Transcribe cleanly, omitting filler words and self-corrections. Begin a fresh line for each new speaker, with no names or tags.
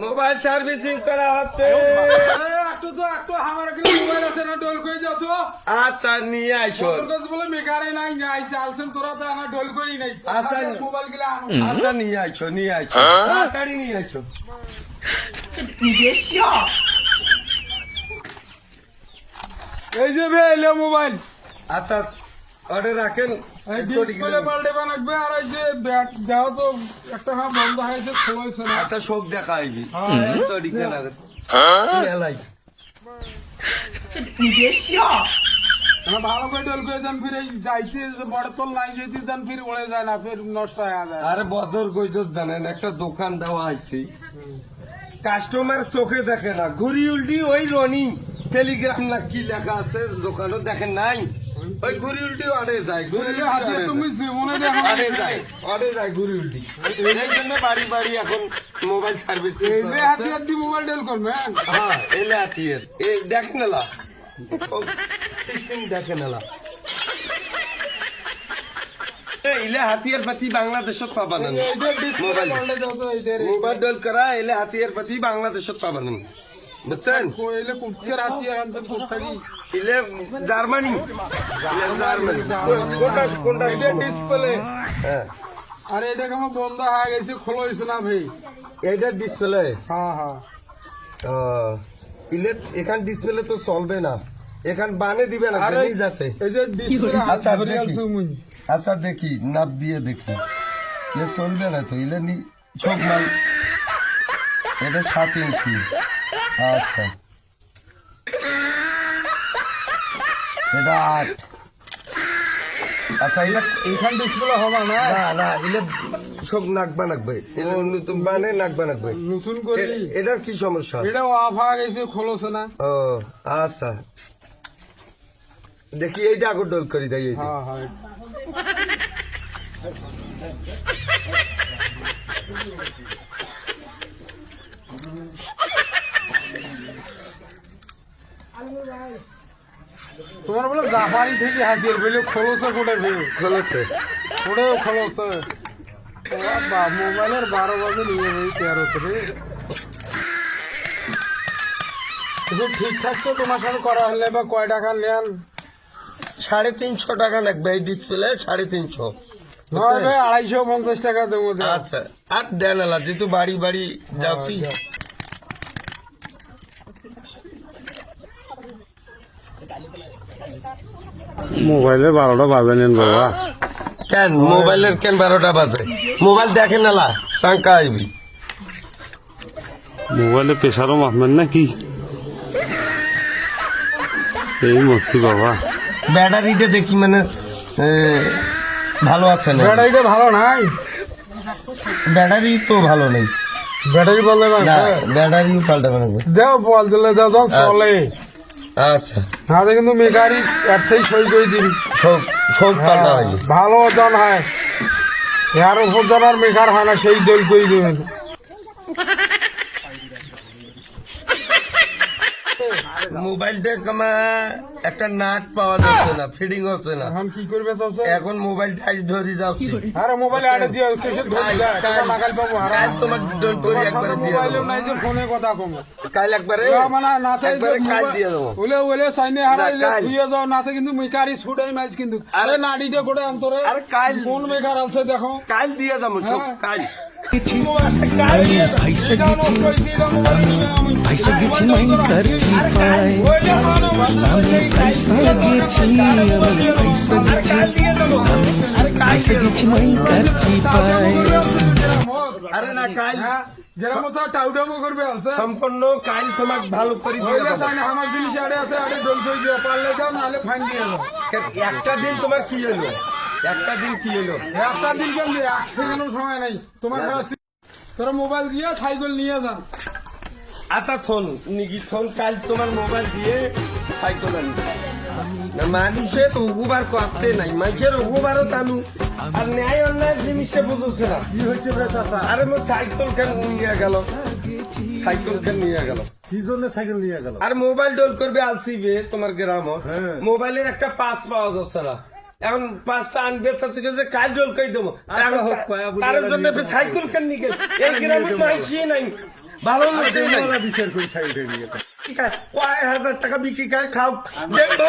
Mobile servicing করা হচ্ছে। আচ্ছা নিয়ে আইসো। আচ্ছা নিয়ে আইসো, নিয়ে আইসো, তাড়াতাড়ি নিয়ে আইসো।
এই যে ভাই এলো মোবাইল।
আচ্ছা অর্ডার রাখেন।
ডিসপ্লে পাল্টে বানাবে আর এই যে ব্যাট দাও তো একটা হাত বন্ধ হয়েছে খোলাইছে না।
আচ্ছা সব দেখা হইবি। সরি কেনা এলাই
ভালো করে ডল করে দেন ফির এই যাইতে বড় তল নাই যেতে দেন ফির ওড়ে যায় না ফির নষ্ট হয়ে যায়।
আরে বদর গইজত জানেন একটা দোকান দেওয়া হয়েছে, কাস্টমার চোখে দেখে না, ঘুরি উল্টি ওই রনিং টেলিগ্রাম না কি লেখা আছে দোকানও দেখেন নাই, ওই ঘুরি উল্টি অর্ডে যায়,
তুমি জীবনে দেখো
অর্ডে যায়, অর্ডে যায় ঘুরি উল্টি। এই জন্য বাড়ি বাড়ি এখন মোবাইল সার্ভিস।
হাতিয়ার দিয়ে মোবাইল ডেল করবে।
হ্যাঁ এলে হাতিয়ার এই দেখ নেলা সিস্টেম দেখে নেলা ইলে হাতিয়ার পাতি বাংলাদেশত পাবা না। মোবাইল মোবাইল ডল করা এলে হাতিয়ার পাতি বাংলাদেশত পাবা না, বুঝছেন? ইলে জার্মানি, জার্মানি কোনটা ডিসপ্লে। হ্যাঁ
আর এটা কেমন বন্ধ হয়ে গেছে, খোলা হয়েছে না ভাই?
এইটা ডিসপ্লে।
হ্যাঁ হ্যাঁ
ইলে এখান ডিসপ্লে তো চলবে না, এখান বানে দিবে না যাতে।
এই যে ডিসপ্লে
আচ্ছা দেখি, আচ্ছা দেখি নাপ দিয়ে দেখি, ইলে চলবে না তো। ইলে ছোট মাল, এটা 7 ইঞ্চি। আচ্ছা এটা 8। আচ্ছা এটা
এখান ডিসপ্লে হবে না।
না না ইলে সব নাকবা নাকবে, নতুন বানে নাকবা নাকবে
নতুন করে।
এটার কি সমস্যা?
এটা অফ হয়ে গেছে, খোলছে না।
ও আচ্ছা দেখি এইটা আগর ডল করি দেয়। এইটা
হ্যাঁ হ্যাঁ তোমার বলে জাফারি থেকে হাতিয়ার বলে খোলছে কোটে ভেবে
খোলছে,
ওটাও খোলছে। মোবাইলের 12 বাজে নিয়ে যাই 13 রে। ঠিকঠাক তো তোমার সাথে করা হলে বা কয় টাকা নেন?
350 টাকা লাগবে এই ডিসপ্লে, 350।
নয় ভাই 250 টাকা দেবো।
আচ্ছা আর দেন আলা যেহেতু বাড়ি বাড়ি যাচ্ছি।
মোবাইলে 12টা বাজে নেন বাবা।
কেন মোবাইলের কেন 12টা বাজে? মোবাইল দেখেন আলা শঙ্কা আইবি।
মোবাইলে প্রেশারও মাপবেন নাকি? এই মস্তি বাবা।
ব্যাটারিটা দেখি মানে ভালো আছে না?
ব্যাটারিটা ভালো নাই।
ব্যাটারি তো ভালো নেই।
ব্যাটারি বললে
না ব্যাটারি পাল্টাবে না।
দেও বল দিলে দাও যখন চলে।
আচ্ছা
না কিন্তু মেকানিক একটাই সই করে দিবি।
সব সব পাল্টা হয়।
ভালো ওজন হয়, এর উপর জানার মেকার হয় না, সেই ডেল করে দেবেন।
মোবাইলটা কমা একটা নাট পাওয়া যাচ্ছে না, ফিডিং হচ্ছে না।
এখন কি করবে চাচা?
এখন মোবাইল টাইচ ধরে যাচ্ছি।
আরে মোবাইল আড়ে দিও, কিসে ধরে যায় নাগাল পাবো।
কাল তোমার ডোন্ট করি একবার দিয়ে
মোবাইলও
দেবো।
নাই যে ফোনে কথা কমো।
কাল একবারে
মানে না থাকে
একবারে কাল দিয়ে দেবো।
ওলে ওলে সাইনে হারাইলে
কাল।
দিয়ে যাও না কিন্তু মেকারি ছুটাই মাইজ কিন্তু। আরে নাড়িটা গোটে অন্তরে।
আরে কাল
কোন মেকার আছে দেখো।
কাল দিয়ে যাবো চোখ কাল।
পয়সা গেছি মাইন করছি পাই আমি পয়সা গেছি পয়সা গেছি মাইন করছি পাই।
আরে না কাল
যেরকম তো টাউটামো করবে আছে
সম্পূর্ণ কাল তোমাক ভালো করে দিয়ে
হইলে
দেবো।
সাইনে আমার জিনিস আড়ে আছে, আড়ে ডল করে দিও, পারলে যাও নাহলে ফাইন দিয়ে যাও।
একটা দিন তোমার কি হলো? একটা দিন কি হলো?
একটা দিন কেন 1 সেকেন্ডও সময় নাই তোমার। তোরা মোবাইল দিয়ে সাইকেল নিয়ে যান।
আচ্ছা থন নিকি থন কাল তোমার মোবাইল দিয়ে সাইকেল আনবে না। মানুষের রঘুবার করতে নাই, মানুষের রঘুবারও টানু আর ন্যায় অন্যায় জিনিসটা বুঝছে না।
কি হয়েছে রে চাচা?
আরে মোর সাইকেল কেন নিয়ে গেল? সাইকেল কেন নিয়ে গেল?
কি জন্য সাইকেল নিয়ে গেল?
আর মোবাইল ডোল করবে আলসিবে তোমার গ্রাম। মোবাইলের একটা পাস পাওয়া যাচ্ছে না। এখন 5টা আনবে যে কাজ জল কই দেবো
আচ্ছা, হোক, কয়া বলি,
তার
এবার
জন্য
নিয়ে দেবো।
সাইকেল কেন নিকে এই গ্রামে মাইছি নাই ভালো লাগে নাই
বিচার করি সাইড হয়ে গিয়ে
ঠিক আছে কয় হাজার টাকা বিক্রি করে খাও দেখো